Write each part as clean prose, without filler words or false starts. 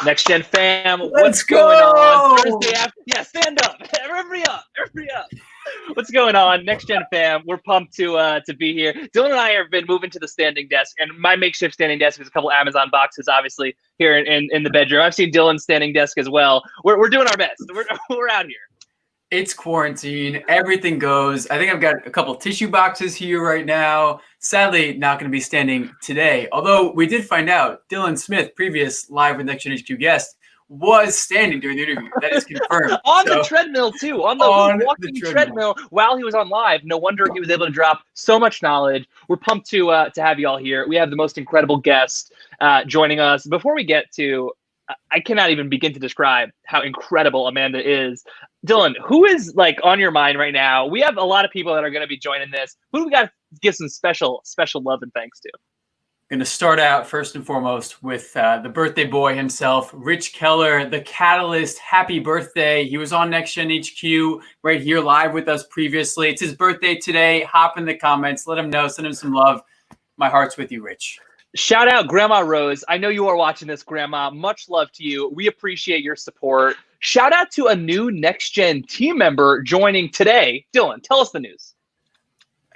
Next Gen fam, Let's what's go! going on? Thursday after, yeah, stand up, everybody up. What's going on, Next Gen fam? We're pumped to be here. Dylan and I have been moving to the standing desk, and my makeshift standing desk is a couple Amazon boxes, obviously here in the bedroom. I've seen Dylan's standing desk as well. We're doing our best. We're out here. It's quarantine. Everything goes. I think I've got a couple tissue boxes here right now. Sadly, not going to be standing today. Although we did find out Dylan Smith, previous Live with Next Gen HQ guest, was standing during the interview. That is confirmed. On the treadmill, too. On the walking treadmill while he was on live. No wonder he was able to drop so much knowledge. We're pumped to have you all here. We have the most incredible guest joining us. Before we get to, I cannot even begin to describe how incredible Amanda is. Dylan, who is like on your mind right now? We have a lot of people that are going to be joining this. Who do we got to give some special love and thanks to? Going to start out first and foremost with the birthday boy himself, Rich Keller, the Catalyst. Happy birthday. He was on Next Gen HQ right here live with us previously. It's his birthday today. Hop in the comments. Let him know. Send him some love. My heart's with you, Rich. Shout out Grandma Rose. I know you are watching this, Grandma. Much love to you. We appreciate your support. Shout out to a new Next Gen team member joining today. Dylan, tell us the news.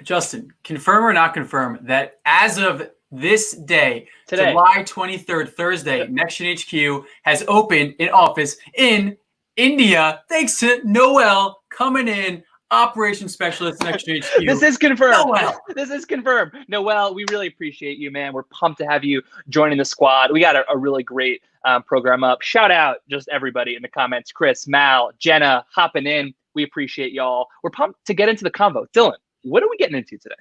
Justin, confirm or not confirm that as of this day, today, July 23rd, Thursday, Next Gen HQ has opened an office in India thanks to Noel coming in. Operations specialist, Next Gen HQ. This is confirmed. Noel. This is confirmed. Noel, we really appreciate you, man. We're pumped to have you joining the squad. We got a really great program up. Shout out just everybody in the comments. Chris, Mal, Jenna, hopping in. We appreciate y'all. We're pumped to get into the convo. Dylan, what are we getting into today?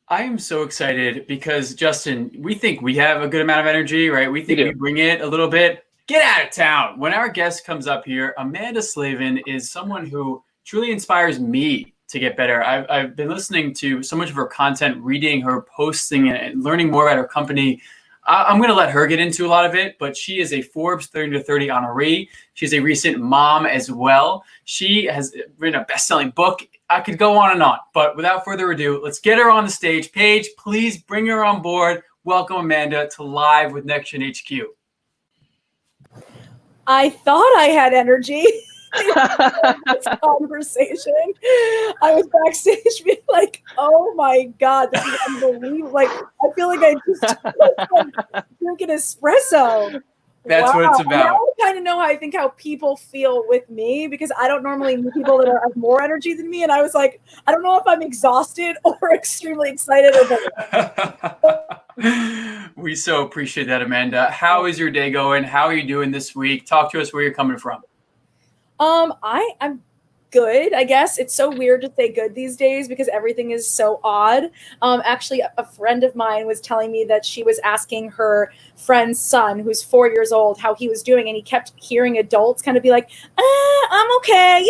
I am so excited because, Justin, we think we have a good amount of energy, right? We think we bring it a little bit. Get out of town. When our guest comes up here, Amanda Slavin is someone who truly inspires me to get better. I've been listening to so much of her content, reading her posting and learning more about her company. I'm going to let her get into a lot of it, but she is a Forbes 30 to 30 honoree. She's a recent mom as well. She has written a best-selling book. I could go on and on, but without further ado, let's get her on the stage. Paige, please bring her on board. Welcome, Amanda, to Live with Next Gen HQ. I thought I had energy. This conversation, I was backstage being like, "Oh my god, this is unbelievable!" Like, I feel like I just drinking espresso. That's what it's about. Now I kind of know how people feel with me because I don't normally meet people that have more energy than me, and I was like, I don't know if I'm exhausted or extremely excited or both. We so appreciate that, Amanda. How is your day going? How are you doing this week? Talk to us where you're coming from. I'm good, I guess. It's so weird to say good these days because everything is so odd. Actually, a friend of mine was telling me that she was asking her friend's son, who's 4 years old, how he was doing, and he kept hearing adults kind of be like, I'm okay,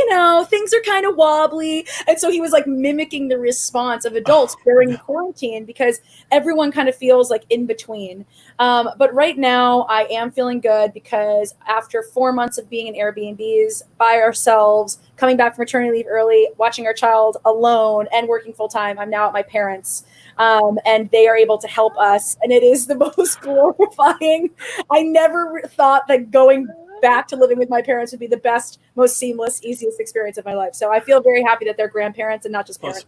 things are kind of wobbly. And so he was like mimicking the response of adults during quarantine because everyone kind of feels like in between. But right now I am feeling good because after 4 months of being in Airbnbs by ourselves, coming back from maternity leave early, watching our child alone and working full time, I'm now at my parents'. And they are able to help us. And it is the most glorifying. I never thought that going back to living with my parents would be the best, most seamless, easiest experience of my life. So I feel very happy that they're grandparents and not just parents.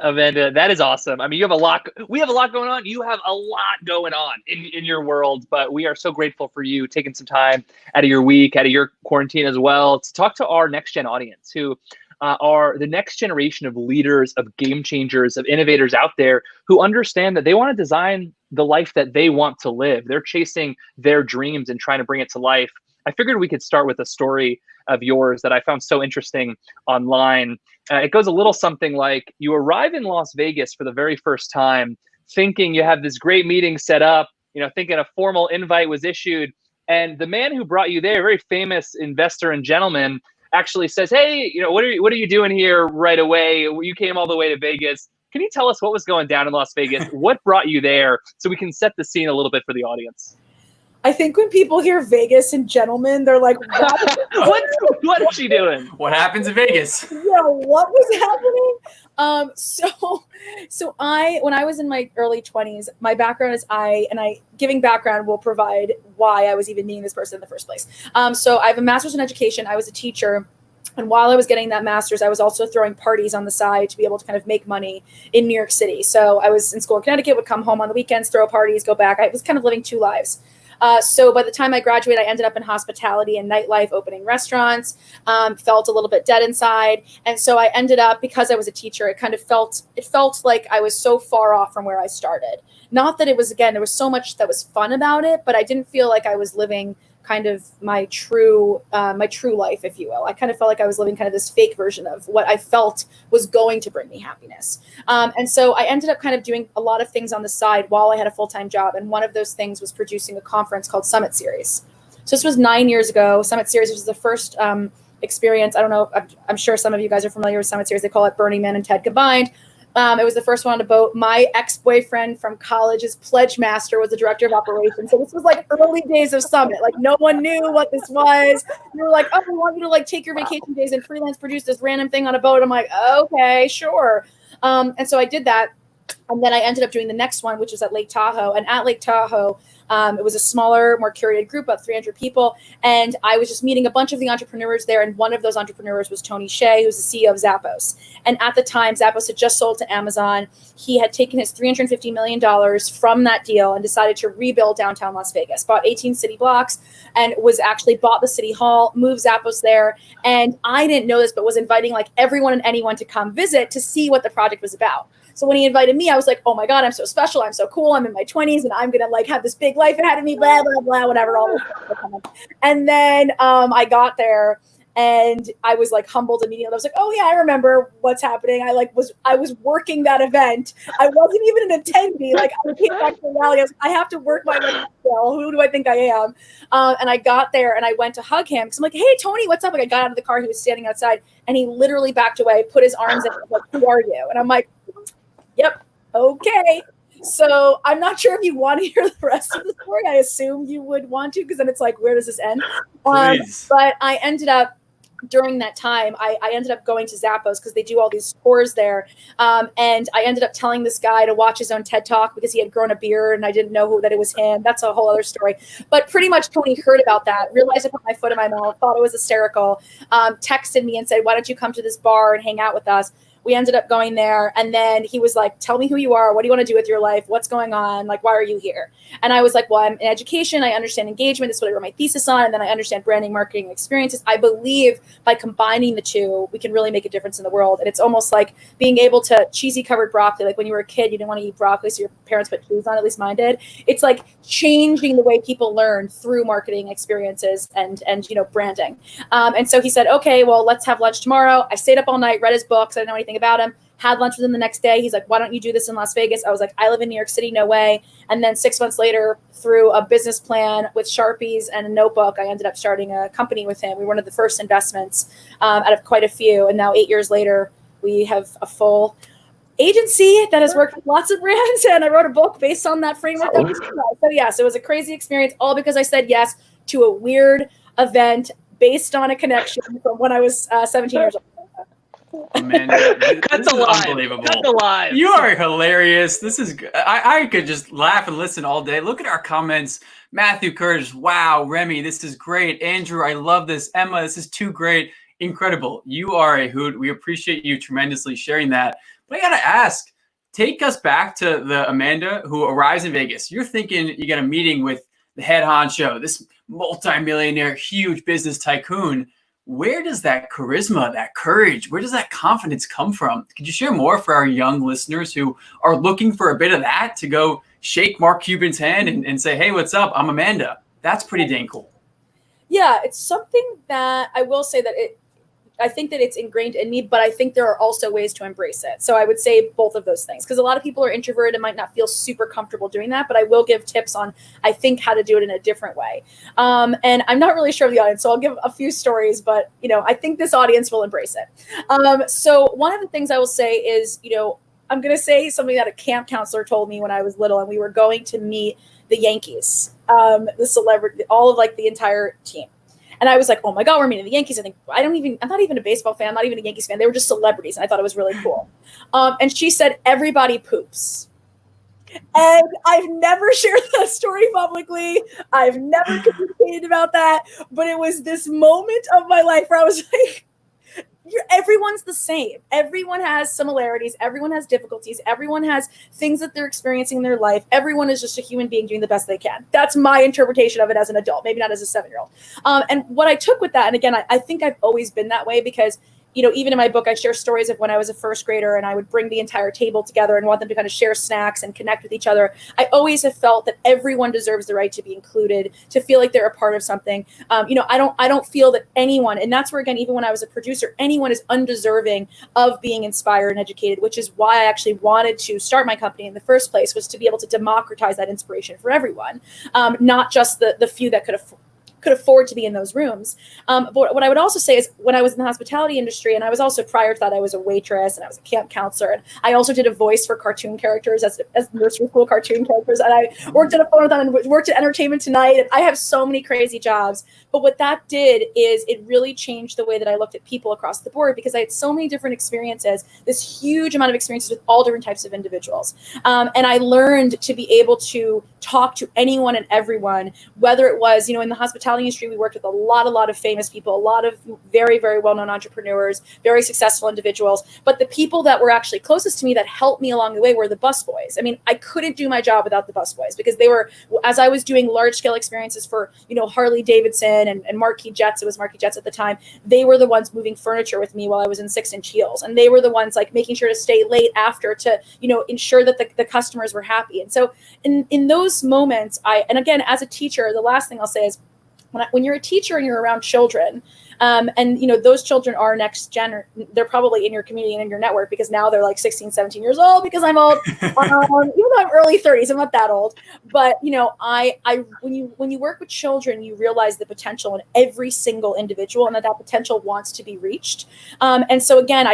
Amanda, that is awesome. I mean, we have a lot going on. You have a lot going on in your world, but we are so grateful for you taking some time out of your week, out of your quarantine as well, to talk to our Next Gen audience who are the next generation of leaders, of game changers, of innovators out there who understand that they want to design the life that they want to live. They're chasing their dreams and trying to bring it to life. I figured we could start with a story of yours that I found so interesting online. It goes a little something like, you arrive in Las Vegas for the very first time, thinking you have this great meeting set up, thinking a formal invite was issued. And the man who brought you there, a very famous investor and gentleman, actually says, hey, what are you doing here right away? You came all the way to Vegas. Can you tell us what was going down in Las Vegas? What brought you there so we can set the scene a little bit for the audience? I think when people hear Vegas and gentlemen, they're like, what is she doing? What happens in Vegas? Yeah, what was happening? So when I was in my early 20s, my background is giving background will provide why I was even meeting this person in the first place. So I have a master's in education. I was a teacher. And while I was getting that master's, I was also throwing parties on the side to be able to kind of make money in New York City. So I was in school in Connecticut, would come home on the weekends, throw parties, go back. I was kind of living two lives. So by the time I graduated, I ended up in hospitality and nightlife, opening restaurants, felt a little bit dead inside. And so I ended up, because I was a teacher, it felt like I was so far off from where I started. Not that it was, again, there was so much that was fun about it, but I didn't feel like I was living kind of my true life, if you will. I kind of felt like I was living kind of this fake version of what I felt was going to bring me happiness. And so I ended up kind of doing a lot of things on the side while I had a full-time job. And one of those things was producing a conference called Summit Series. So this was 9 years ago. Summit Series was the first experience. I don't know. I'm sure some of you guys are familiar with Summit Series. They call it Burning Man and TED combined. It was the first one on a boat. My ex-boyfriend from college's pledge master was the director of operations. So this was like early days of Summit. Like no one knew what this was. We were like, oh, we want you to like take your vacation days and freelance produce this random thing on a boat. I'm like, okay, sure. And so I did that. And then I ended up doing the next one, which was at Lake Tahoe. And at Lake Tahoe, it was a smaller, more curated group, about 300 people. And I was just meeting a bunch of the entrepreneurs there. And one of those entrepreneurs was Tony Hsieh, who's the CEO of Zappos. And at the time, Zappos had just sold to Amazon. He had taken his $350 million from that deal and decided to rebuild downtown Las Vegas, bought 18 city blocks, and was actually bought the city hall, moved Zappos there. And I didn't know this, but was inviting like everyone and anyone to come visit to see what the project was about. So when he invited me, I was like, oh my God, I'm so special. I'm so cool. I'm in my 20s and I'm going to like have this big life ahead of me, blah, blah, blah, whatever. All this stuff. And then I got there and I was like humbled immediately. I was like, oh yeah, I remember what's happening. I was working that event. I wasn't even an attendee. Like I came back to the rally. I was like, I have to work my way still. Who do I think I am? And I got there and I went to hug him because I'm like, hey, Tony, what's up? Like I got out of the car. He was standing outside and he literally backed away, put his arms in, like, who are you? And I'm like, yep. Okay. So I'm not sure if you want to hear the rest of the story. I assume you would want to, because then it's like, where does this end? But I ended up, during that time, I ended up going to Zappos because they do all these tours there. And I ended up telling this guy to watch his own TED Talk because he had grown a beard and I didn't know that it was him. That's a whole other story. But pretty much Tony heard about that, realized I put my foot in my mouth, thought it was hysterical, texted me and said, why don't you come to this bar and hang out with us? We ended up going there. And then he was like, tell me who you are. What do you want to do with your life? What's going on? Like, why are you here? And I was like, well, I'm in education. I understand engagement. This is what I wrote my thesis on. And then I understand branding, marketing, and experiences. I believe by combining the two, we can really make a difference in the world. And it's almost like being able to cheesy covered broccoli. Like when you were a kid, you didn't want to eat broccoli, so your parents put cheese on, at least mine did. It's like changing the way people learn through marketing experiences and branding. And so he said, okay, well, let's have lunch tomorrow. I stayed up all night, read his books. I didn't know anything about him. Had lunch with him the next day. He's like, why don't you do this in Las Vegas? I was like, I live in New York City, no way. And then 6 months later, through a business plan with Sharpies and a notebook, I ended up starting a company with him. We were one of the first investments out of quite a few. And now 8 years later, we have a full agency that has worked with lots of brands. And I wrote a book based on that framework. So yes, it was a crazy experience, all because I said yes to a weird event based on a connection from when I was 17 years old. Amanda, this is unbelievable. Cut the live. You are hilarious. This is I could just laugh and listen all day. Look at our comments. Matthew Curtis, wow. Remy, this is great. Andrew, I love this. Emma, this is too great. Incredible. You are a hoot. We appreciate you tremendously sharing that. But I got to ask, take us back to the Amanda who arrives in Vegas. You're thinking you got a meeting with the head honcho, this multimillionaire, huge business tycoon. Where does that charisma, that courage, where does that confidence come from? Could you share more for our young listeners who are looking for a bit of that to go shake Mark Cuban's hand and say, hey, what's up? I'm Amanda. That's pretty dang cool. Yeah, it's something that I will say that I think that it's ingrained in me, but I think there are also ways to embrace it. So I would say both of those things, because a lot of people are introverted and might not feel super comfortable doing that, but I will give tips on, I think, how to do it in a different way. And I'm not really sure of the audience, so I'll give a few stories, but, I think this audience will embrace it. So one of the things I will say is, I'm going to say something that a camp counselor told me when I was little, and we were going to meet the Yankees, the celebrity, all of like the entire team. And I was like, oh my God, we're meeting the Yankees. I'm not even a baseball fan. I'm not even a Yankees fan. They were just celebrities. And I thought it was really cool. And she said, everybody poops. And I've never shared that story publicly. I've never communicated about that. But it was this moment of my life where I was like, everyone's the same. Everyone has similarities. Everyone has difficulties. Everyone has things that they're experiencing in their life. Everyone is just a human being doing the best they can. That's my interpretation of it as an adult, maybe not as a 7-year-old. And what I took with that, and again, I think I've always been that way because, you know, even in my book, I share stories of when I was a first grader and I would bring the entire table together and want them to kind of share snacks and connect with each other. I always have felt that everyone deserves the right to be included, to feel like they're a part of something. You know, I don't feel that anyone, and that's where, again, even when I was a producer, anyone is undeserving of being inspired and educated, which is why I actually wanted to start my company in the first place, was to be able to democratize that inspiration for everyone, not just the few that could afford to be in those rooms. But what I would also say is when I was in the hospitality industry, and I was also, prior to that, I was a waitress and I was a camp counselor. And I also did a voice for cartoon characters as nursery school cartoon characters. And I worked at a phone-a-thon and worked at Entertainment Tonight. And I have so many crazy jobs. But what that did is it really changed the way that I looked at people across the board, because I had so many different experiences, this huge amount of experiences with all different types of individuals. And I learned to be able to talk to anyone and everyone, whether it was, you know, in the hospitality industry, we worked with a lot of famous people, a lot of very, very well-known entrepreneurs, very successful individuals. But the people that were actually closest to me that helped me along the way were the busboys. I mean, I couldn't do my job without the busboys, because they were, as I was doing large-scale experiences for, you know, Harley Davidson and Marquis Jets, it was Marquis Jets at the time, they were the ones moving furniture with me while I was in 6-inch heels. And they were the ones like making sure to stay late after to, you know, ensure that the customers were happy. And so in those moments, and again, as a teacher, the last thing I'll say is, when you're a teacher and you're around children, and, you know, those children are next gen, they're probably in your community and in your network, because now they're like 16, 17 years old, because I'm old. Even though I'm early 30s, I'm not that old. But, you know, when you work with children, you realize the potential in every single individual, and that potential wants to be reached. And so again,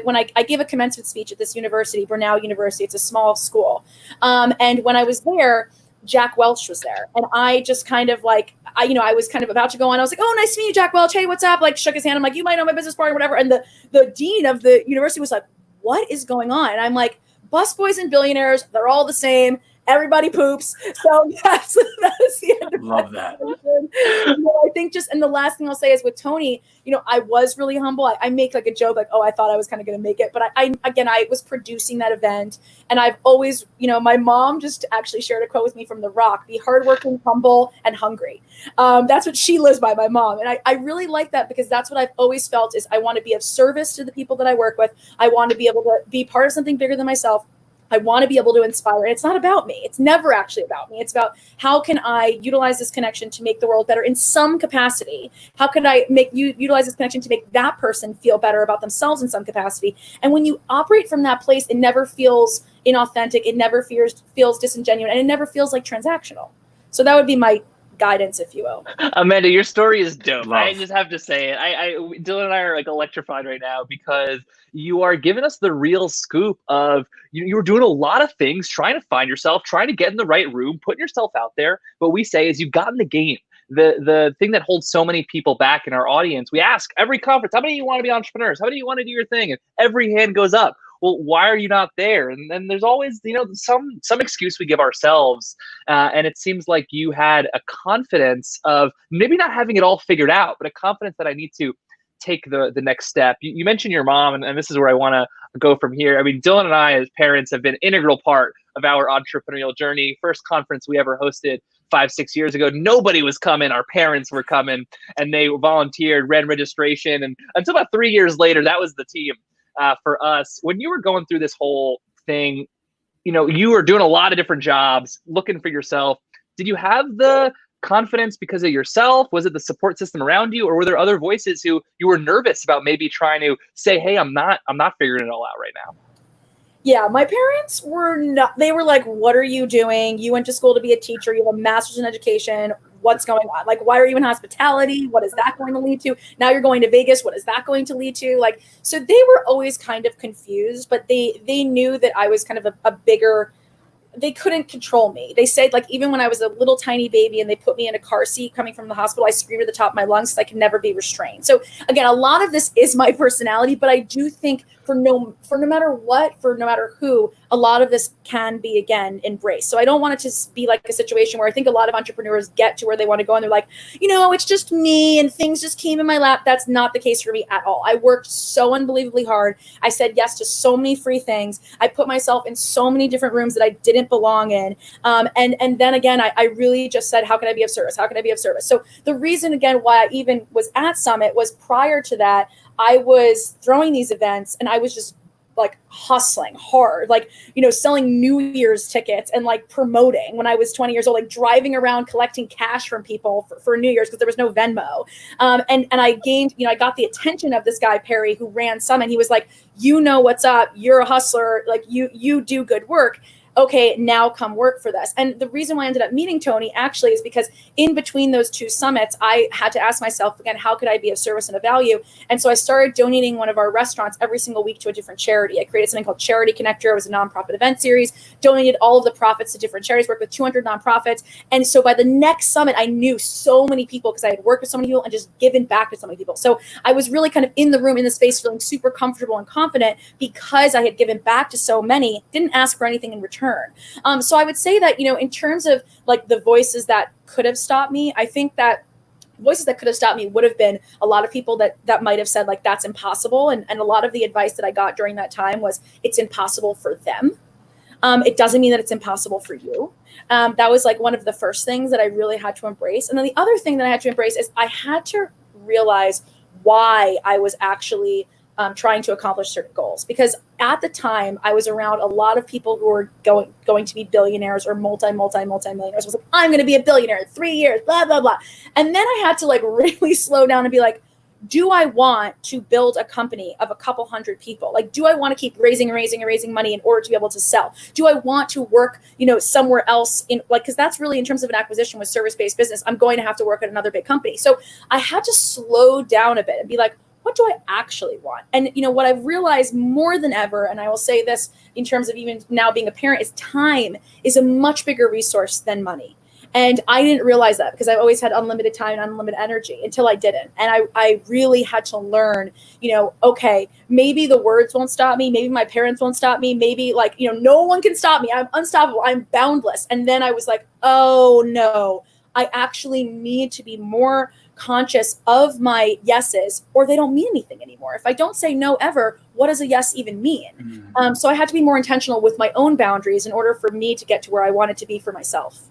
when I gave a commencement speech at this university, Bernal University, it's a small school. And when I was there, Jack Welch was there. And I just kind of like, I was kind of about to go on. I was like, oh, nice to meet you, Jack Welch. Hey, what's up? Like, shook his hand. I'm like, you might know my business partner, whatever. And the dean of the university was like, what is going on? And I'm like, busboys and billionaires, they're all the same. Everybody poops. So that is the end of Love that. You know, I think and the last thing I'll say is with Tony, you know, I was really humble. I make like a joke, like, oh, I thought I was kind of going to make it. But I was producing that event. And I've always, you know, my mom just actually shared a quote with me from The Rock: be hardworking, humble, and hungry. That's what she lives by, my mom. And I really like that, because that's what I've always felt is I want to be of service to the people that I work with. I want to be able to be part of something bigger than myself. I want to be able to inspire. And it's not about me. It's never actually about me. It's about how can I utilize this connection to make the world better in some capacity? How can I utilize this connection to make that person feel better about themselves in some capacity? And when you operate from that place, it never feels inauthentic. It never feels disingenuous, and it never feels like transactional. So that would be my guidance, if you will. Amanda, your story is dope. Love. I just have to say it. Dylan and I are like electrified right now, because you are giving us the real scoop of you were doing a lot of things, trying to find yourself, trying to get in the right room, putting yourself out there. What we say is you've gotten the game. The thing that holds so many people back in our audience, we ask every conference, how many of you want to be entrepreneurs? How many of you want to do your thing? And every hand goes up. Well, why are you not there? And then there's always, you know, some excuse we give ourselves. And it seems like you had a confidence of maybe not having it all figured out, but a confidence that I need to take the next step. You mentioned your mom, and this is where I want to go from here. I mean, Dylan and I as parents have been an integral part of our entrepreneurial journey. First conference we ever hosted 5-6 years ago, nobody was coming. Our parents were coming, and they volunteered, ran registration. And until about 3 years later, that was the team. For us, when you were going through this whole thing, you know, you were doing a lot of different jobs, looking for yourself. Did you have the confidence because of yourself? Was it the support system around you, or were there other voices who you were nervous about maybe trying to say, hey, I'm not figuring it all out right now? Yeah, my parents were not, they were like, what are you doing? You went to school to be a teacher. You have a master's in education. What's going on? Like, why are you in hospitality? What is that going to lead to? Now you're going to Vegas. What is that going to lead to? Like, so they were always kind of confused, but they knew that I was kind of a bigger, they couldn't control me. They said, like, even when I was a little tiny baby and they put me in a car seat coming from the hospital, I screamed at the top of my lungs because I could never be restrained. So again, a lot of this is my personality, but I do think for no matter what, for no matter who, a lot of this can be, again, embraced. So I don't want it to be like a situation where I think a lot of entrepreneurs get to where they want to go and they're like, it's just me and things just came in my lap. That's not the case for me at all. I worked so unbelievably hard. I said yes to so many free things. I put myself in so many different rooms that I didn't belong in. And then again, I really just said, how can I be of service? How can I be of service? So the reason, again, why I even was at Summit was prior to that, I was throwing these events and I was just like hustling hard, like, selling New Year's tickets and like promoting when I was 20 years old, like driving around collecting cash from people for New Year's because there was no Venmo. And I gained, I got the attention of this guy, Perry, who ran Summit. He was like, what's up? You're a hustler. Like you do good work. Okay, now come work for this. And the reason why I ended up meeting Tony actually is because in between those two summits, I had to ask myself, again, how could I be of service and of value? And so I started donating one of our restaurants every single week to a different charity. I created something called Charity Connector. It was a nonprofit event series, donated all of the profits to different charities, worked with 200 nonprofits. And so by the next summit, I knew so many people because I had worked with so many people and just given back to so many people. So I was really kind of in the room, in the space, feeling super comfortable and confident because I had given back to so many, didn't ask for anything in return. So I would say that, in terms of like the voices that could have stopped me, I think that voices that could have stopped me would have been a lot of people that might have said like, that's impossible. And a lot of the advice that I got during that time was it's impossible for them. It doesn't mean that it's impossible for you. That was like one of the first things that I really had to embrace. And then the other thing that I had to embrace is I had to realize why I was actually trying to accomplish certain goals. Because at the time, I was around a lot of people who were going to be billionaires or multi-millionaires. I was like, I'm going to be a billionaire in 3 years, blah, blah, blah. And then I had to like really slow down and be like, do I want to build a company of a couple hundred people? Like, do I want to keep raising money in order to be able to sell? Do I want to work, somewhere else in like, because that's really in terms of an acquisition with service-based business, I'm going to have to work at another big company. So I had to slow down a bit and be like, what do I actually want? And what I've realized more than ever, and I will say this in terms of even now being a parent, is time is a much bigger resource than money. And I didn't realize that because I've always had unlimited time and unlimited energy until I didn't. And I really had to learn, okay, maybe the words won't stop me. Maybe my parents won't stop me. Maybe no one can stop me. I'm unstoppable. I'm boundless. And then I was like, oh no, I actually need to be more conscious of my yeses or they don't mean anything anymore. If I don't say no ever, what does a yes even mean? Mm-hmm. So I had to be more intentional with my own boundaries in order for me to get to where I wanted to be for myself.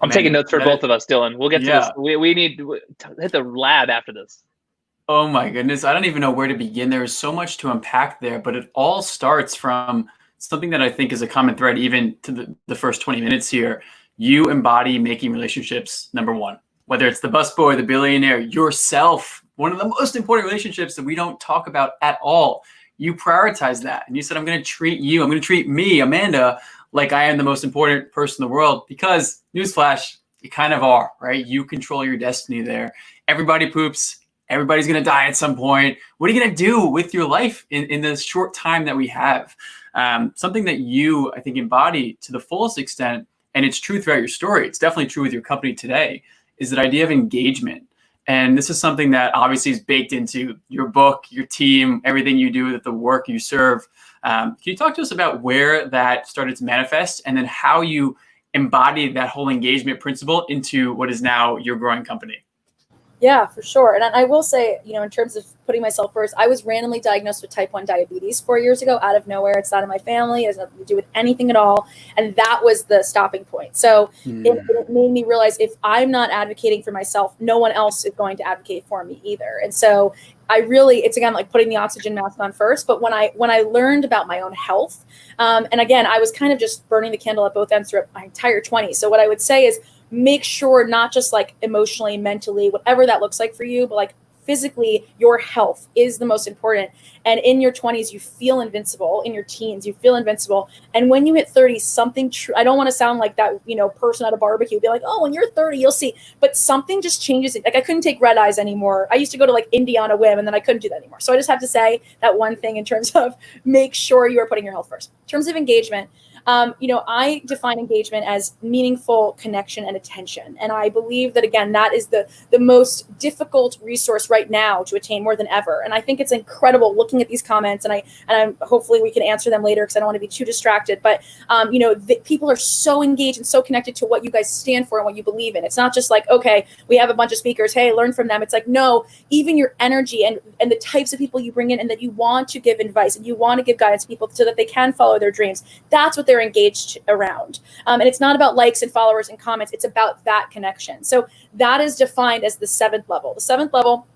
I'm taking notes for both of us, Dylan. We'll get to this. We need to hit the lab after this. Oh my goodness. I don't even know where to begin. There is so much to unpack there, but it all starts from something that I think is a common thread, even to the first 20 minutes here. You embody making relationships, number one. Whether it's the busboy, the billionaire, yourself, one of the most important relationships that we don't talk about at all. You prioritize that. And you said, I'm going to treat me, Amanda, like I am the most important person in the world because, newsflash, you kind of are, right? You control your destiny there. Everybody poops. Everybody's going to die at some point. What are you going to do with your life in the short time that we have? Something that you, I think, embody to the fullest extent, and it's true throughout your story. It's definitely true with your company today, is that idea of engagement. And this is something that obviously is baked into your book, your team, everything you do, the work you serve. Can you talk to us about where that started to manifest and then how you embodied that whole engagement principle into what is now your growing company? Yeah, for sure. And I will say, in terms of putting myself first, I was randomly diagnosed with type 1 diabetes 4 years ago out of nowhere. It's not in my family. It has nothing to do with anything at all. And that was the stopping point. So it made me realize if I'm not advocating for myself, no one else is going to advocate for me either. And so it's again, like putting the oxygen mask on first. But when I learned about my own health, and again, I was kind of just burning the candle at both ends throughout my entire 20s. So what I would say is, make sure not just like emotionally, mentally, whatever that looks like for you, but like physically, your health is the most important. And in your 20s, you feel invincible. In your teens, you feel invincible. And when you hit 30, something true. I don't want to sound like that, person at a barbecue, be like, oh, when you're 30, you'll see. But something just changes. Like I couldn't take red eyes anymore. I used to go to like India on a whim, and then I couldn't do that anymore. So I just have to say that one thing in terms of make sure you are putting your health first. In terms of engagement, I define engagement as meaningful connection and attention. And I believe that, again, that is the most difficult resource right now to attain more than ever. And I think it's incredible looking at these comments, and I'm hopefully we can answer them later because I don't want to be too distracted. But, people are so engaged and so connected to what you guys stand for and what you believe in. It's not just like, okay, we have a bunch of speakers, hey, learn from them. It's like, no, even your energy and the types of people you bring in, and that you want to give advice and you want to give guidance to people so that they can follow their dreams. That's what they're engaged around. And it's not about likes and followers and comments. It's about that connection. So that is defined as the 7th level. The 7th level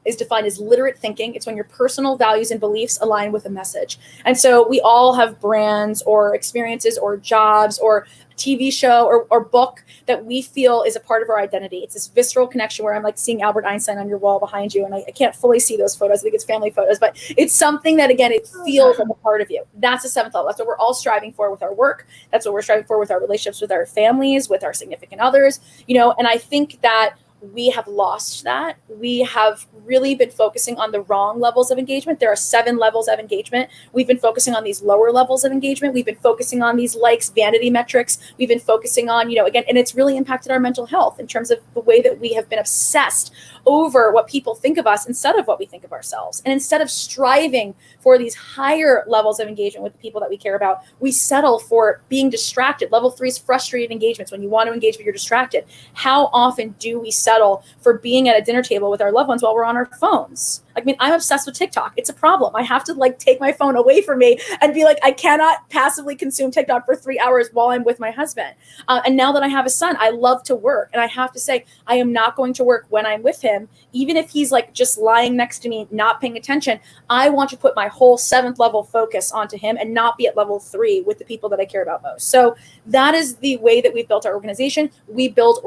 is defined as literate thinking. It's when your personal values and beliefs align with a message. And so we all have brands or experiences or jobs or TV show or book that we feel is a part of our identity. It's this visceral connection where I'm like seeing Albert Einstein on your wall behind you, and I can't fully see those photos. I think it's family photos, but it's something that, again, it feels like a part of you. That's the 7th level. That's what we're all striving for with our work. That's what we're striving for with our relationships with our families, with our significant others, and I think that we have lost that. We have really been focusing on the wrong levels of engagement. There are 7 levels of engagement. We've been focusing on these lower levels of engagement. We've been focusing on these likes, vanity metrics. We've been focusing on, again, and it's really impacted our mental health in terms of the way that we have been obsessed over what people think of us instead of what we think of ourselves. And instead of striving for these higher levels of engagement with the people that we care about, we settle for being distracted. Level 3 is frustrated engagements, when you want to engage but you're distracted. How often do we settle for being at a dinner table with our loved ones while we're on our phones? I'm obsessed with TikTok. It's a problem. I have to take my phone away from me and be like, I cannot passively consume TikTok for 3 hours while I'm with my husband. And now that I have a son, I love to work. And I have to say, I am not going to work when I'm with him, even if he's just lying next to me, not paying attention. I want to put my whole 7th level focus onto him and not be at level 3 with the people that I care about most. So that is the way that we've built our organization. We build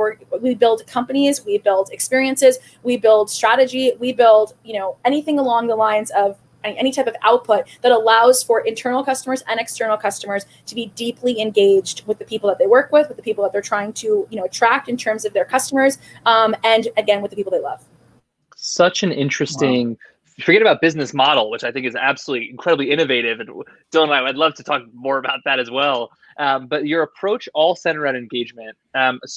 companies, we build experiences, we build strategy, we build, anything along the lines of any type of output that allows for internal customers and external customers to be deeply engaged with the people that they work with the people that they're trying to, attract in terms of their customers, and again, with the people they love. Such an interesting, forget about business model, which I think is absolutely incredibly innovative. And Dylan and I'd love to talk more about that as well. But your approach all centered around engagement,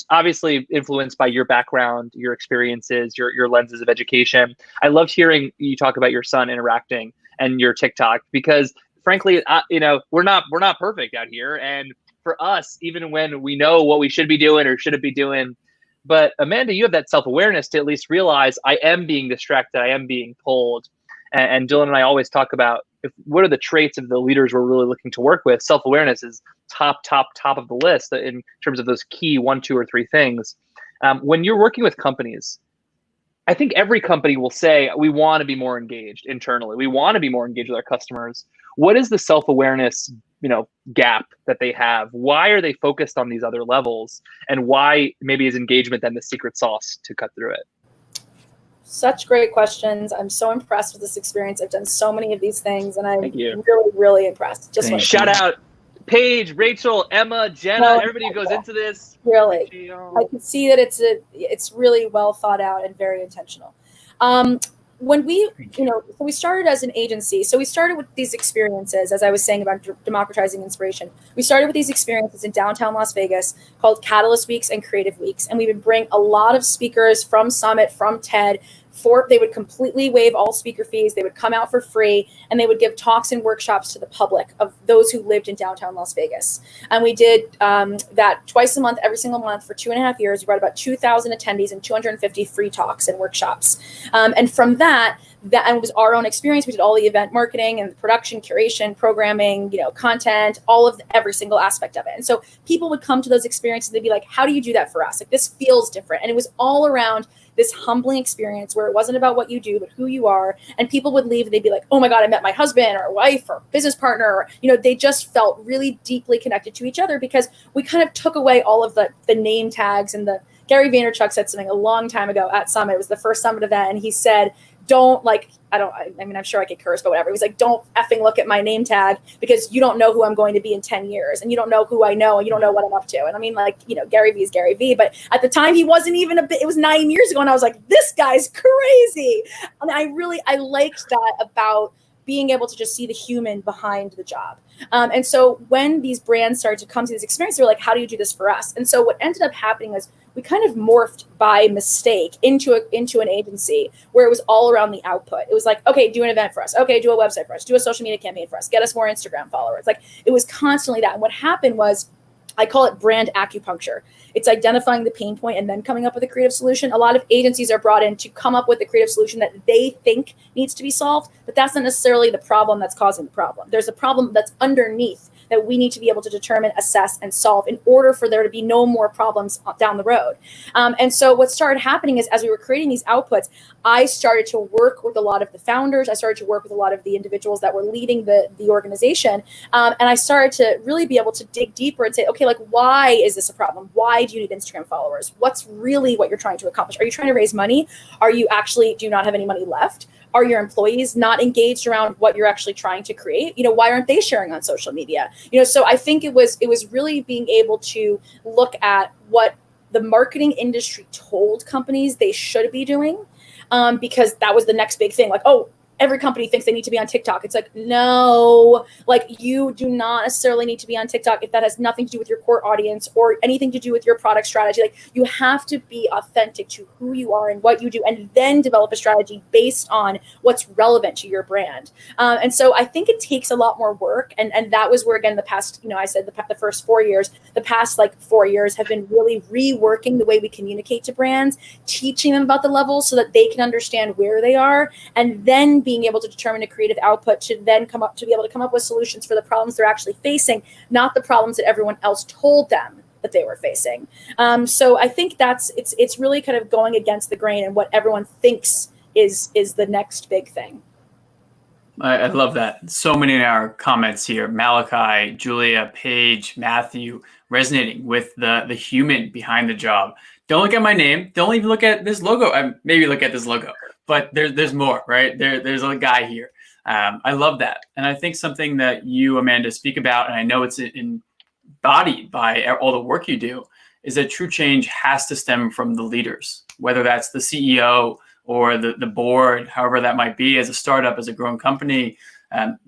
obviously influenced by your background, your experiences, your lenses of education. I loved hearing you talk about your son interacting and your TikTok, because frankly, we're not perfect out here. And for us, even when we know what we should be doing or shouldn't be doing, but Amanda, you have that self-awareness to at least realize I am being distracted, I am being pulled. And Dylan and I always talk about what are the traits of the leaders we're really looking to work with. Self-awareness is top of the list in terms of those key 1, 2, or 3 things. When you're working with companies, I think every company will say, we want to be more engaged internally. We want to be more engaged with our customers. What is the self-awareness, gap that they have? Why are they focused on these other levels? And why maybe is engagement then the secret sauce to cut through it? Such great questions. I'm so impressed with this experience. I've done so many of these things, and I'm really, really impressed. Shout out Paige, Rachel, Emma, Jenna, everybody who goes into this. Really, I can see that it's really well thought out and very intentional. When we, so we started as an agency. So we started with these experiences, as I was saying about democratizing inspiration. We started with these experiences in downtown Las Vegas called Catalyst Weeks and Creative Weeks. And we would bring a lot of speakers from Summit, from TED. They would completely waive all speaker fees. They would come out for free, and they would give talks and workshops to the public of those who lived in downtown Las Vegas. And we did that twice a month, every single month for 2.5 years. We brought about 2,000 attendees and 250 free talks and workshops. And from that and it was our own experience. We did all the event marketing and production, curation, programming, content, every single aspect of it. And so people would come to those experiences. They'd be like, how do you do that for us? This feels different. And it was all around this humbling experience where it wasn't about what you do, but who you are. And people would leave and they'd be like, oh my God, I met my husband or wife or business partner. Or, they just felt really deeply connected to each other because we kind of took away all of the name tags and Gary Vaynerchuk said something a long time ago at Summit. It was the first Summit event. And he said, I'm sure I could curse, but whatever. He was like, don't effing look at my name tag because you don't know who I'm going to be in 10 years and you don't know who I know and you don't know what I'm up to. And I mean, Gary Vee is Gary Vee, but at the time he wasn't even it was 9 years ago. And I was like, this guy's crazy. And I liked that about being able to just see the human behind the job. And so when these brands started to come to this experience, they're like, how do you do this for us? And so what ended up happening is we kind of morphed by mistake into an agency where it was all around the output. It was like, okay, do an event for us. Okay, do a website for us. Do a social media campaign for us. Get us more Instagram followers. Like, it was constantly that. And what happened was, I call it brand acupuncture. It's identifying the pain point and then coming up with a creative solution. A lot of agencies are brought in to come up with a creative solution that they think needs to be solved, but that's not necessarily the problem that's causing the problem. There's a problem that's underneath that we need to be able to determine, assess, and solve in order for there to be no more problems down the road. And so what started happening is, as we were creating these outputs, I started to work with a lot of the founders. I started to work with a lot of the individuals that were leading the organization. And I started to really be able to dig deeper and say, okay, like, why is this a problem? Why do you need Instagram followers? What's really what you're trying to accomplish? Are you trying to raise money? Are you actually, do you not have any money left? Are your employees not engaged around what you're actually trying to create? Why aren't they sharing on social media? So I think it was really being able to look at what the marketing industry told companies they should be doing, because that was the next big thing. Like, oh, every company thinks they need to be on TikTok. It's like, no, like, you do not necessarily need to be on TikTok if that has nothing to do with your core audience or anything to do with your product strategy. Like, you have to be authentic to who you are and what you do, and then develop a strategy based on what's relevant to your brand. And so I think it takes a lot more work. And that was where, again, the past, I said the first 4 years, the past 4 years have been really reworking the way we communicate to brands, teaching them about the levels so that they can understand where they are, and then being able to determine a creative output to then be able to come up with solutions for the problems they're actually facing, not the problems that everyone else told them that they were facing. So I think it's really kind of going against the grain and what everyone thinks is the next big thing. I love that. So many in our comments here: Malachi, Julia, Paige, Matthew, resonating with the human behind the job. Don't look at my name. Don't even look at this logo. Maybe look at this logo, but there's more, right? There's a guy here. I love that. And I think something that you, Amanda, speak about, and I know it's embodied by all the work you do, is that true change has to stem from the leaders, whether that's the CEO or the board, however that might be. As a startup, as a growing company,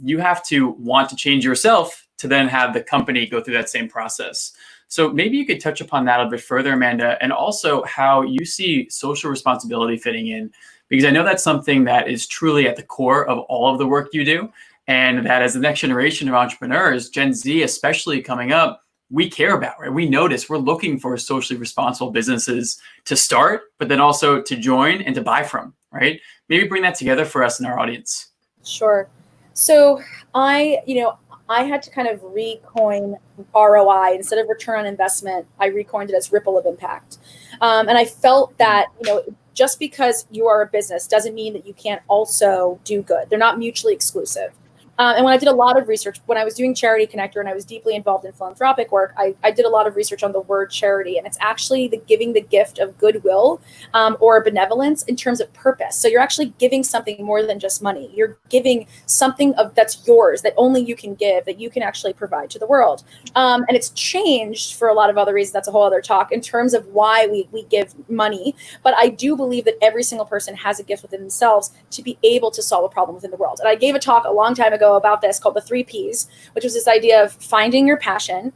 you have to want to change yourself to then have the company go through that same process. So maybe you could touch upon that a bit further, Amanda, and also how you see social responsibility fitting in, because I know that's something that is truly at the core of all of the work you do. And that as the next generation of entrepreneurs, Gen Z especially coming up, we care about, right? We notice we're looking for socially responsible businesses to start, but then also to join and to buy from, right? Maybe bring that together for us in our audience. Sure. So I had to kind of recoin ROI. Instead of return on investment, I recoined it as ripple of impact. And I felt that, just because you are a business doesn't mean that you can't also do good. They're not mutually exclusive. And when I did a lot of research, when I was doing Charity Connector and I was deeply involved in philanthropic work, I did a lot of research on the word charity. And it's actually giving the gift of goodwill or benevolence in terms of purpose. So you're actually giving something more than just money. You're giving something that's yours, that only you can give, that you can actually provide to the world. And it's changed for a lot of other reasons. That's a whole other talk in terms of why we give money. But I do believe that every single person has a gift within themselves to be able to solve a problem within the world. And I gave a talk a long time ago about this called the 3 Ps, which was this idea of finding your passion,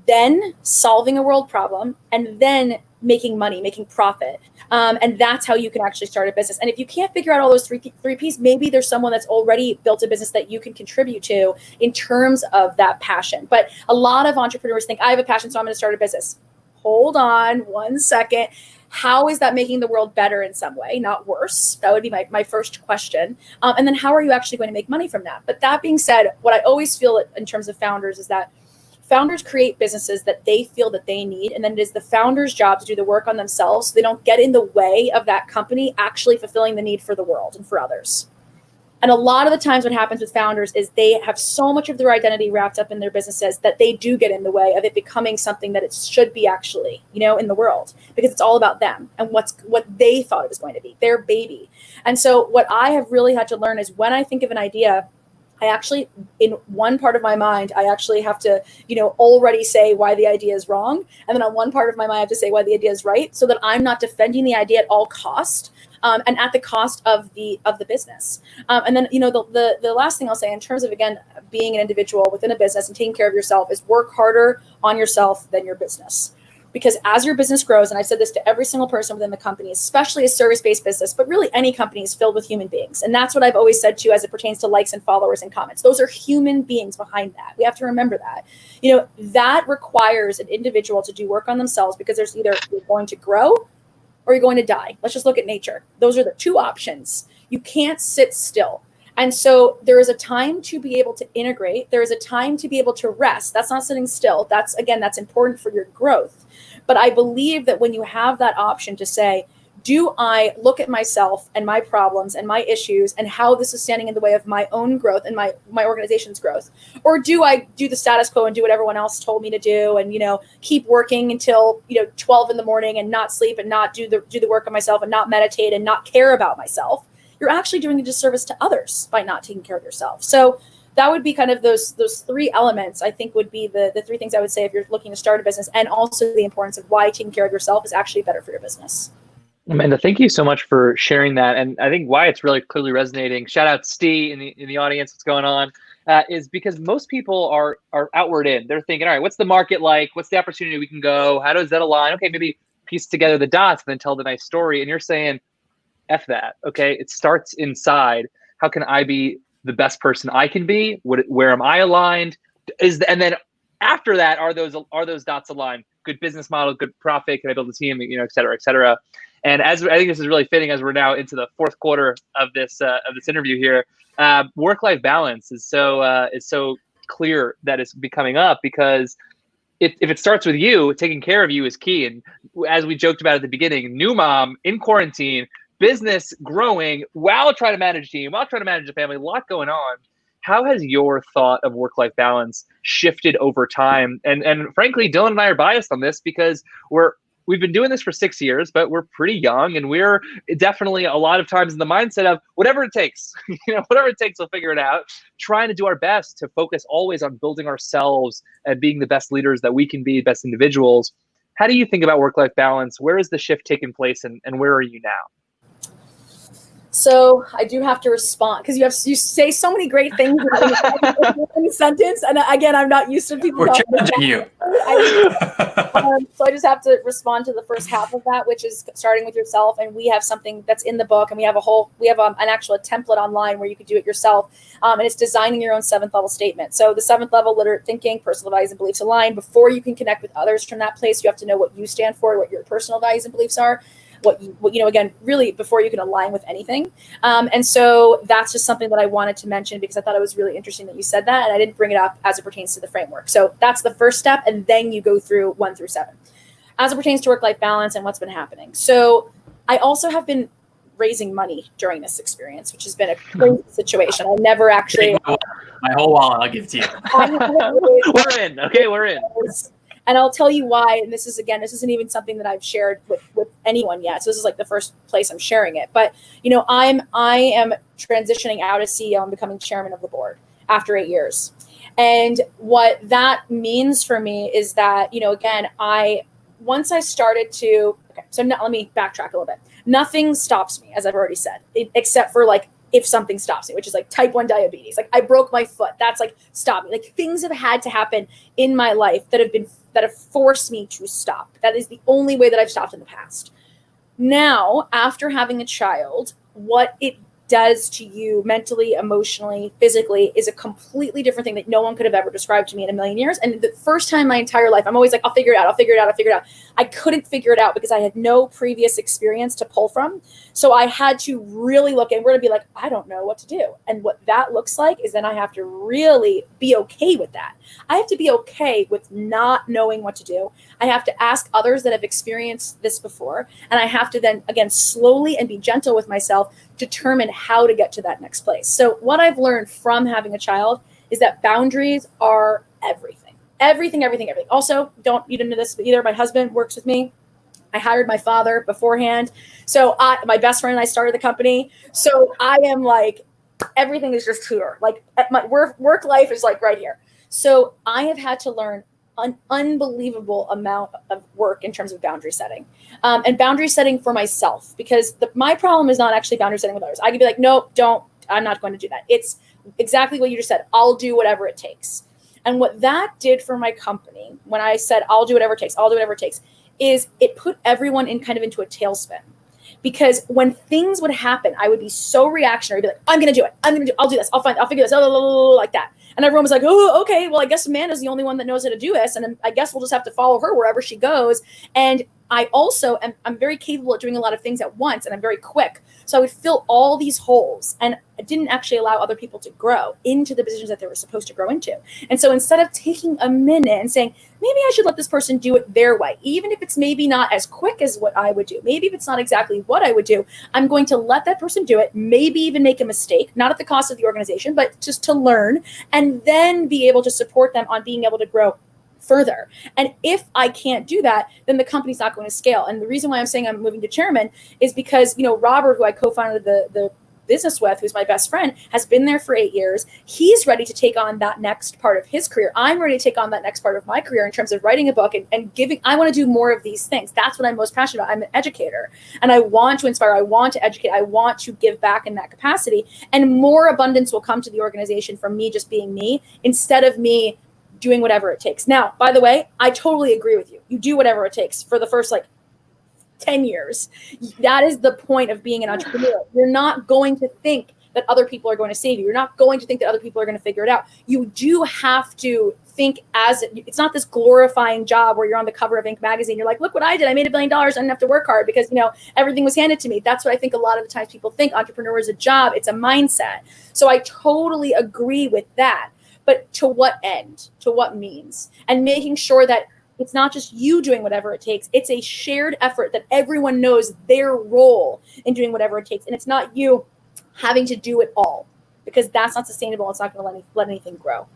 then solving a world problem, and then making money, making profit. And that's how you can actually start a business. And if you can't figure out all those three Ps, maybe there's someone that's already built a business that you can contribute to in terms of that passion. But a lot of entrepreneurs think, I have a passion, so I'm going to start a business. Hold on 1 second. How is that making the world better in some way, not worse? That would be my first question. And then how are you actually going to make money from that? But that being said, what I always feel in terms of founders is that founders create businesses that they feel that they need. And then it is the founder's job to do the work on themselves so they don't get in the way of that company actually fulfilling the need for the world and for others. And a lot of the times what happens with founders is they have so much of their identity wrapped up in their businesses that they do get in the way of it becoming something that it should be actually, in the world, because it's all about them and what they thought it was going to be, their baby. And so what I have really had to learn is when I think of an idea, I actually, in one part of my mind, I actually have to, already say why the idea is wrong. And then on one part of my mind, I have to say why the idea is right, so that I'm not defending the idea at all cost. and at the cost of the business. And then, the last thing I'll say in terms of, again, being an individual within a business and taking care of yourself is work harder on yourself than your business. Because as your business grows, and I said this to every single person within the company, especially a service-based business, but really any company is filled with human beings. And that's what I've always said to you as it pertains to likes and followers and comments. Those are human beings behind that. We have to remember that. That requires an individual to do work on themselves, because there's either you're going to grow or you're going to die. Let's just look at nature. Those are the two options. You can't sit still. And so there is a time to be able to integrate. There is a time to be able to rest. That's not sitting still. That's important for your growth. But I believe that when you have that option to say, do I look at myself and my problems and my issues and how this is standing in the way of my own growth and my organization's growth? Or do I do the status quo and do what everyone else told me to do and, keep working until, 12 in the morning and not sleep and not do the work on myself and not meditate and not care about myself? You're actually doing a disservice to others by not taking care of yourself. So that would be kind of those three elements, I think, would be the three things I would say if you're looking to start a business, and also the importance of why taking care of yourself is actually better for your business. Amanda, thank you so much for sharing that. And I think why it's really clearly resonating, shout out Steve in the audience, what's going on, is because most people are outward in. They're thinking, all right, what's the market like? What's the opportunity we can go? How does that align? Okay, maybe piece together the dots and then tell the nice story. And you're saying, F that, okay? It starts inside. How can I be the best person I can be? Where am I aligned? And then after that, are those dots aligned? Good business model, good profit. Can I build a team? Et cetera, et cetera. And as I think this is really fitting as we're now into the fourth quarter of this interview here, work-life balance is so clear that it's becoming up, because if it starts with you, taking care of you is key. And as we joked about at the beginning, new mom in quarantine, business growing while trying to manage a team, while trying to manage a family, a lot going on. How has your thought of work-life balance shifted over time? And frankly, Dylan and I are biased on this because we've been doing this for 6 years, but we're pretty young, and we're definitely a lot of times in the mindset of whatever it takes, whatever it takes, we'll figure it out. Trying to do our best to focus always on building ourselves and being the best leaders that we can be, best individuals. How do you think about work-life balance? Where is the shift taking place, and where are you now? So I do have to respond, because you say so many great things in a sentence, and again, I'm not used to people. We're challenging you. So I just have to respond to the first half of that, which is starting with yourself. And we have something that's in the book, and we have an actual template online where you could do it yourself, and it's designing your own 7th level statement. So the 7th level, literate thinking, personal values and beliefs align. Before you can connect with others from that place, you have to know what you stand for, what your personal values and beliefs are. Again, really before you can align with anything. And so that's just something that I wanted to mention, because I thought it was really interesting that you said that, and I didn't bring it up as it pertains to the framework. So that's the first step, and then you go through 1 through 7 as it pertains to work-life balance and what's been happening. So I also have been raising money during this experience, which has been a crazy situation. I never actually... My whole wallet, I'll give to you. We're in. Okay, we're in. And I'll tell you why. And this isn't even something that I've shared with anyone yet. So this is like the first place I'm sharing it. But, I am transitioning out as CEO and becoming chairman of the board after 8 years. And what that means for me is that, again, once I started to, so let me backtrack a little bit. Nothing stops me, as I've already said, except for if something stops me, which is like type 1 diabetes. Like I broke my foot. That's like stop me. Like things have had to happen in my life that have forced me to stop. That is the only way that I've stopped in the past. Now, after having a child, what it does to you mentally, emotionally, physically is a completely different thing that no one could have ever described to me in a million years. And the first time in my entire life, I'm always like, I'll figure it out. I couldn't figure it out because I had no previous experience to pull from. So I had to really look inward and be like, I don't know what to do. And what that looks like is then I have to really be okay with that. I have to be okay with not knowing what to do. I have to ask others that have experienced this before. And I have to then, again, slowly and be gentle with myself, determine how to get to that next place. So what I've learned from having a child is that boundaries are everything. Everything. Also, you didn't know this either. My husband works with me. I hired my father beforehand. So my best friend and I started the company. So I am like, everything is just here. Like my work life is like right here. So I have had to learn an unbelievable amount of work in terms of boundary setting, and boundary setting for myself, because my problem is not actually boundary setting with others. I could be like, nope, don't, I'm not going to do that. It's exactly what you just said. I'll do whatever it takes. And what that did for my company, when I said, I'll do whatever it takes, I'll do whatever it takes, is it put everyone in kind of into a tailspin. Because when things would happen, I would be so reactionary, be like, I'm going to do it. I'll do this. I'll figure this, like that. And everyone was like, oh, okay, well, I guess Amanda's the only one that knows how to do this. And I guess we'll just have to follow her wherever she goes. And I also I'm very capable at doing a lot of things at once, and I'm very quick. So I would fill all these holes, and I didn't actually allow other people to grow into the positions that they were supposed to grow into. And so instead of taking a minute and saying, maybe I should let this person do it their way, even if it's maybe not as quick as what I would do, maybe if it's not exactly what I would do, I'm going to let that person do it, maybe even make a mistake, not at the cost of the organization, but just to learn, and then be able to support them on being able to grow further. And if I can't do that, then the company's not going to scale. And the reason why I'm saying I'm moving to chairman is because, Robert, who I co-founded the business with, who's my best friend, has been there for 8 years. He's ready to take on that next part of his career. I'm ready to take on that next part of my career in terms of writing a book and giving. I want to do more of these things. That's what I'm most passionate about. I'm an educator, and I want to inspire. I want to educate. I want to give back in that capacity, and more abundance will come to the organization from me just being me, instead of me doing whatever it takes. Now, by the way, I totally agree with you. You do whatever it takes for the first 10 years. That is the point of being an entrepreneur. You're not going to think that other people are going to save you. You're not going to think that other people are going to figure it out. You do have to think it's not this glorifying job where you're on the cover of Inc. magazine. You're like, look what I did. I made $1 billion. I didn't have to work hard because, everything was handed to me. That's what I think a lot of the times people think entrepreneur is a job. It's a mindset. So I totally agree with that. But to what end? To what means? And making sure that it's not just you doing whatever it takes. It's a shared effort that everyone knows their role in doing whatever it takes. And it's not you having to do it all, because that's not sustainable. It's not going to let anything grow.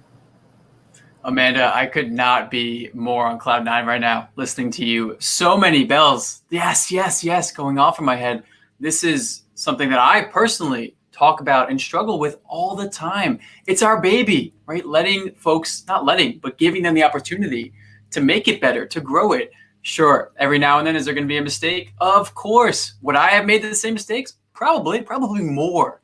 Amanda, I could not be more on cloud nine right now, listening to you. So many bells. Yes, yes, yes, going off in my head. This is something that I personally talk about and struggle with all the time. It's our baby, right? Letting folks, not letting, but giving them the opportunity to make it better, to grow it. Sure, every now and then, is there going to be a mistake? Of course. Would I have made the same mistakes? Probably more.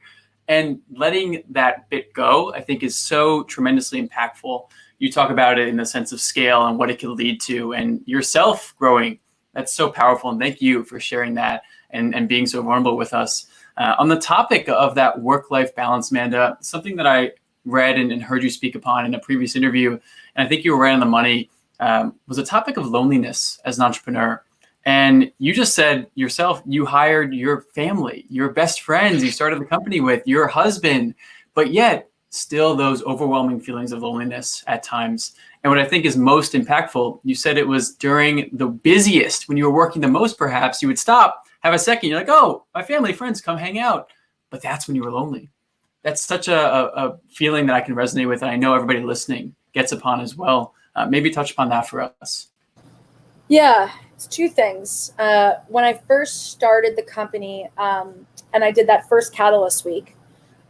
And letting that bit go, I think, is so tremendously impactful. You talk about it in the sense of scale and what it can lead to, and yourself growing. That's so powerful. And thank you for sharing that and being so vulnerable with us. On the topic of that work-life balance, Amanda, something that I read and heard you speak upon in a previous interview, and I think you were right on the money, was the topic of loneliness as an entrepreneur. And you just said yourself, you hired your family, your best friends, you started the company with, your husband, but yet still those overwhelming feelings of loneliness at times. And what I think is most impactful, you said it was during the busiest, when you were working the most, perhaps, you would stop, have a second, you're like, oh, my family, friends, come hang out. But that's when you were lonely. That's such a feeling that I can resonate with, and I know everybody listening gets upon as well. Maybe touch upon that for us. Yeah, it's two things. When I first started the company, and I did that first Catalyst week,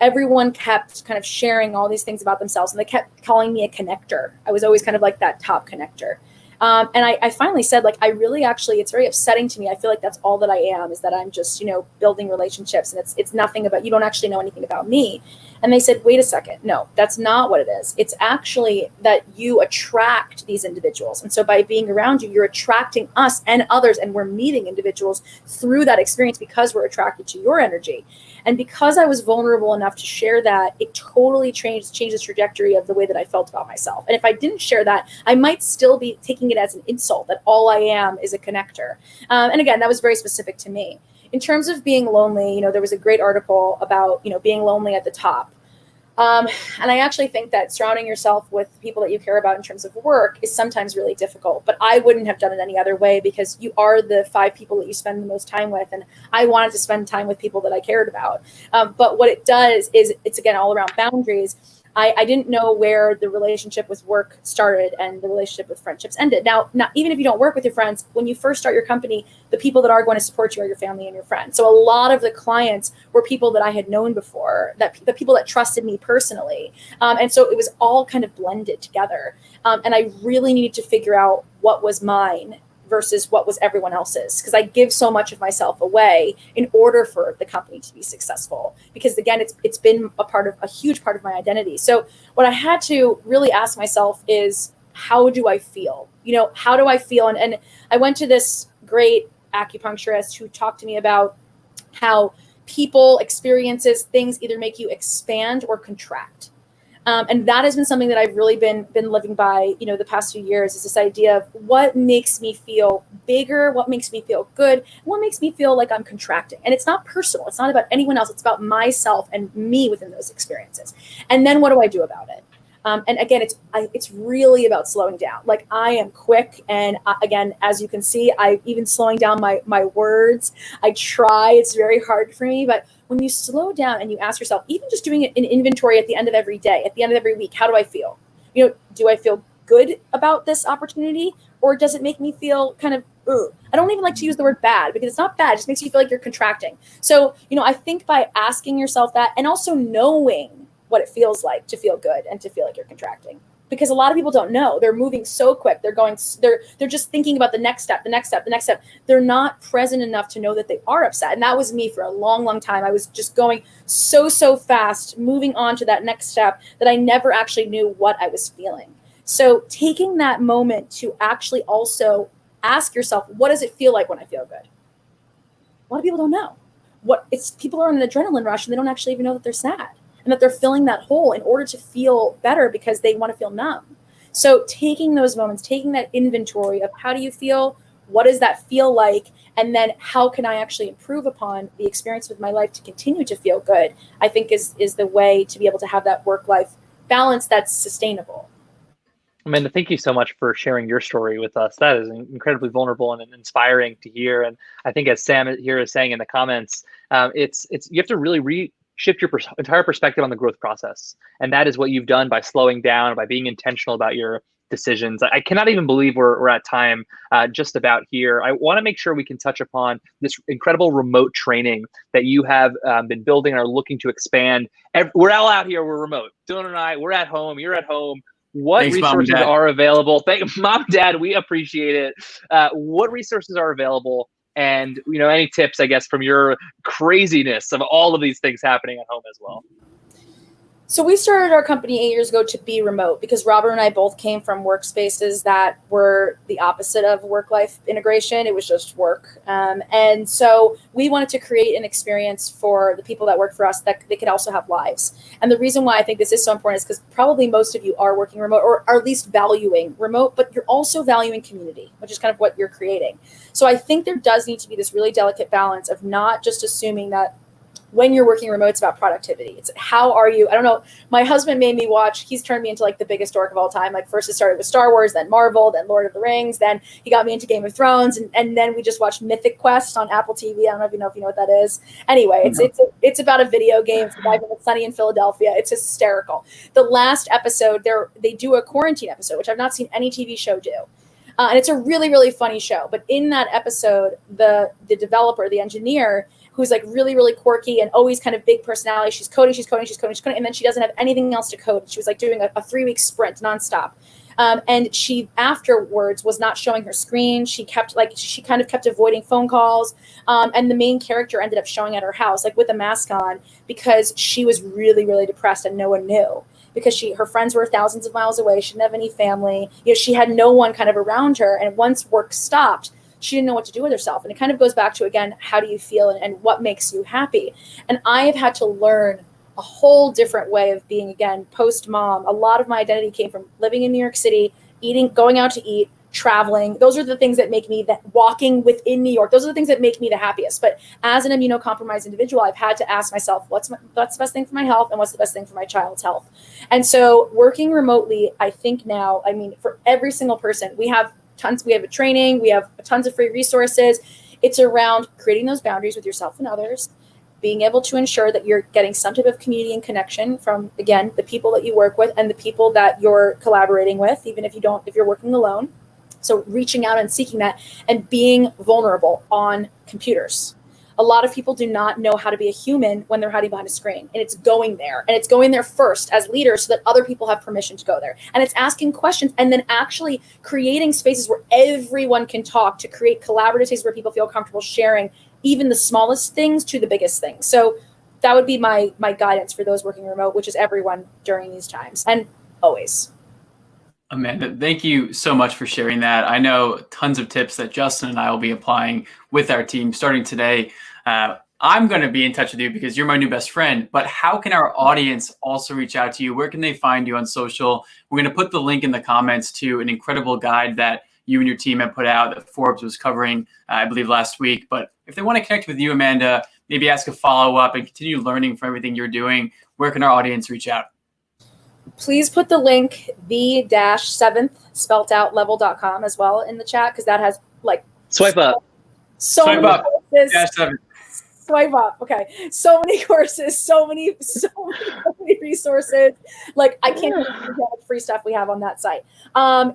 everyone kept kind of sharing all these things about themselves, and they kept calling me a connector. I was always kind of like that top connector. And I finally said, I really actually, it's very upsetting to me. I feel like that's all that I am, is that I'm just, building relationships, and it's nothing about, you don't actually know anything about me. And they said, wait a second. No, that's not what it is. It's actually that you attract these individuals. And so by being around you, you're attracting us and others, and we're meeting individuals through that experience because we're attracted to your energy. And because I was vulnerable enough to share that, it totally changed the trajectory of the way that I felt about myself. And if I didn't share that, I might still be taking it as an insult that all I am is a connector. And again, that was very specific to me. In terms of being lonely, there was a great article about, being lonely at the top. And I actually think that surrounding yourself with people that you care about in terms of work is sometimes really difficult, but I wouldn't have done it any other way, because you are the 5 people that you spend the most time with. And I wanted to spend time with people that I cared about. But what it does is it's, again, all around boundaries. I didn't know where the relationship with work started and the relationship with friendships ended. Now, not even if you don't work with your friends, when you first start your company, the people that are going to support you are your family and your friends. So a lot of the clients were people that I had known before, that the people that trusted me personally. And so it was all kind of blended together. And I really needed to figure out what was mine versus what was everyone else's, because I give so much of myself away in order for the company to be successful. Because again, it's been a huge part of my identity. So what I had to really ask myself is, how do I feel? How do I feel? And I went to this great acupuncturist who talked to me about how people, experiences, things either make you expand or contract. And that has been something that I've really been living by, the past few years, is this idea of what makes me feel bigger, what makes me feel good, what makes me feel like I'm contracting. And it's not personal. It's not about anyone else. It's about myself and me within those experiences. And then what do I do about it? And again, it's really about slowing down. Like, I am quick. And again, as you can see, I even slowing down my words. I try. It's very hard for me. But when you slow down and you ask yourself, even just doing an inventory at the end of every day, at the end of every week, how do I feel? Do I feel good about this opportunity? Or does it make me feel kind of, ugh? I don't even like to use the word bad, because it's not bad. It just makes you feel like you're contracting. So, I think by asking yourself that, and also knowing what it feels like to feel good and to feel like you're contracting, because a lot of people don't know. They're moving so quick. They're just thinking about the next step, the next step, the next step. They're not present enough to know that they are upset. And that was me for a long, long time. I was just going so fast, moving on to that next step, that I never actually knew what I was feeling. So taking that moment to actually also ask yourself, what does it feel like when I feel good? A lot of people don't know. People are on an adrenaline rush and they don't actually even know that they're sad, and that they're filling that hole in order to feel better because they want to feel numb. So taking those moments, taking that inventory of how do you feel, what does that feel like, and then how can I actually improve upon the experience with my life to continue to feel good, I think is the way to be able to have that work-life balance that's sustainable. Amanda, thank you so much for sharing your story with us. That is incredibly vulnerable and inspiring to hear. And I think, as Sam here is saying in the comments, it's you have to really shift your entire perspective on the growth process. And that is what you've done by slowing down, by being intentional about your decisions. I cannot even believe we're at time just about here. I want to make sure we can touch upon this incredible remote training that you have been building and are looking to expand. We're all out here, we're remote. Dylan and I, we're at home, you're at home. What Thanks, resources are available? Mom and Dad, we appreciate it. What resources are available? And, any tips, I guess, from your craziness of all of these things happening at home as well? So we started our company 8 years ago to be remote, because Robert and I both came from workspaces that were the opposite of work-life integration. It was just work. And so we wanted to create an experience for the people that work for us that they could also have lives. And the reason why I think this is so important is because probably most of you are working remote, or are at least valuing remote, but you're also valuing community, which is kind of what you're creating. So I think there does need to be this really delicate balance of not just assuming that when you're working remote, it's about productivity. It's how are you? I don't know. My husband made me watch. He's turned me into like the biggest dork of all time. Like, first it started with Star Wars, then Marvel, then Lord of the Rings. Then he got me into Game of Thrones. And then we just watched Mythic Quest on Apple TV. I don't know if you know what that is. Anyway, it's about a video game from Sunny in Philadelphia. It's hysterical. The last episode, they do a quarantine episode, which I've not seen any TV show do. And it's a really, really funny show. But in that episode, the developer, the engineer, who's like really, really quirky and always kind of big personality. She's coding. And then she doesn't have anything else to code. She was like doing a 3-week sprint nonstop. And she afterwards was not showing her screen. She kind of kept avoiding phone calls. And the main character ended up showing at her house, like with a mask on, because she was really, really depressed and no one knew. Because her friends were thousands of miles away. She didn't have any family. She had no one kind of around her. And once work stopped, she didn't know what to do with herself. And it kind of goes back to, again, how do you feel and what makes you happy? And I have had to learn a whole different way of being, again, post-mom. A lot of my identity came from living in New York City, going out to eat, traveling. Those are the things that make me, walking within New York, those are the things that make me the happiest. But as an immunocompromised individual, I've had to ask myself, what's the best thing for my health and what's the best thing for my child's health? And so working remotely, I think now, for every single person, we have a training, we have tons of free resources. It's around creating those boundaries with yourself and others, being able to ensure that you're getting some type of community and connection from, again, the people that you work with and the people that you're collaborating with, even if you're working alone. So reaching out and seeking that and being vulnerable on computers. A lot of people do not know how to be a human when they're hiding behind a screen, and it's going there. And it's going there first as leaders so that other people have permission to go there. And it's asking questions and then actually creating spaces where everyone can talk, to create collaborative spaces where people feel comfortable sharing even the smallest things to the biggest things. So that would be my guidance for those working remote, which is everyone during these times and always. Amanda, thank you so much for sharing that. I know tons of tips that Justin and I will be applying with our team starting today. I'm going to be in touch with you because you're my new best friend, but how can our audience also reach out to you? Where can they find you on social? We're going to put the link in the comments to an incredible guide that you and your team have put out that Forbes was covering, I believe, last week. But if they want to connect with you, Amanda, maybe ask a follow-up and continue learning from everything you're doing, where can our audience reach out? Please put the link, the-7th spelt out level.com as well in the chat, because that has like swipe up. Swipe up. -7. Swipe up. Okay. So many courses, so many resources. Like I can't even how much free stuff we have on that site.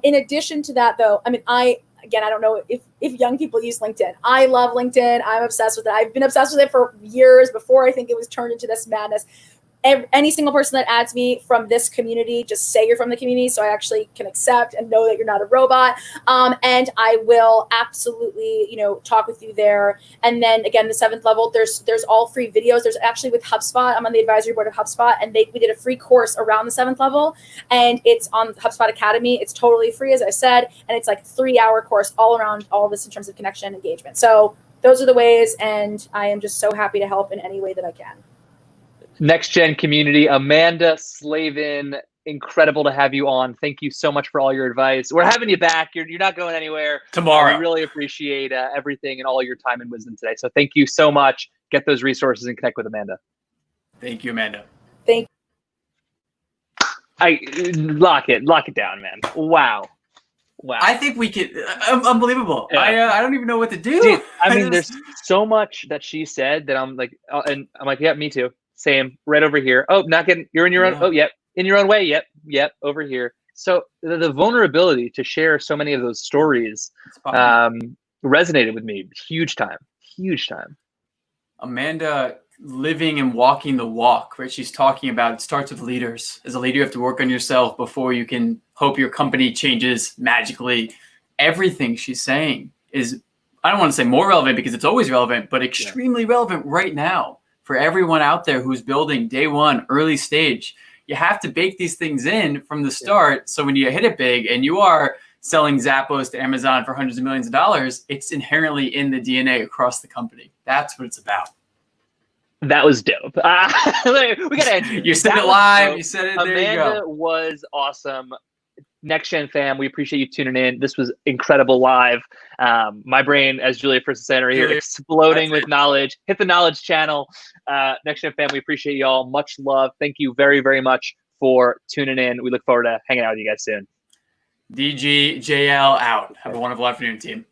In addition to that though, I mean, I don't know if young people use LinkedIn. I love LinkedIn. I'm obsessed with it. I've been obsessed with it for years before I think it was turned into this madness. Any single person that adds me from this community, just say you're from the community so I actually can accept and know that you're not a robot. And I will absolutely, talk with you there. And then again, the 7th level, there's all free videos. There's actually with HubSpot. I'm on the advisory board of HubSpot, and we did a free course around the 7th level, and it's on HubSpot Academy. It's totally free, as I said, and it's like a 3-hour course all around all this in terms of connection and engagement. So those are the ways, and I am just so happy to help in any way that I can. Next Gen community, Amanda Slavin, incredible to have you on. Thank you so much for all your advice. We're having you back. You're not going anywhere. Tomorrow. We really appreciate everything and all your time and wisdom today. So thank you so much. Get those resources and connect with Amanda. Thank you, Amanda. Thank you. Lock it down, man. Wow. I think we could. Unbelievable. Yeah. I don't even know what to do. Dude, I mean, there's so much that she said that I'm like, and I'm like, yeah, me too. Same, right over here. Oh, not getting, you're in your own, oh, yep, in your own way, yep, over here. So the vulnerability to share so many of those stories resonated with me. Huge time. Amanda living and walking the walk, right? She's talking about it starts with leaders. As a leader, you have to work on yourself before you can hope your company changes magically. Everything she's saying is, I don't want to say more relevant because it's always relevant, but extremely relevant right now. For everyone out there who's building day one, early stage, you have to bake these things in from the start. So when you hit it big and you are selling Zappos to Amazon for hundreds of millions of dollars, it's inherently in the DNA across the company. That's what it's about. That was dope. We got to end. You said it live. You said it. There Amanda you go. Was awesome. Next Gen fam, we appreciate you tuning in. This was incredible live. My brain, as Julia first said right here, exploding with knowledge. Hit the knowledge channel. Next Gen fam, we appreciate y'all. Much love. Thank you very, very much for tuning in. We look forward to hanging out with you guys soon. DGJL out. Have a wonderful afternoon, team.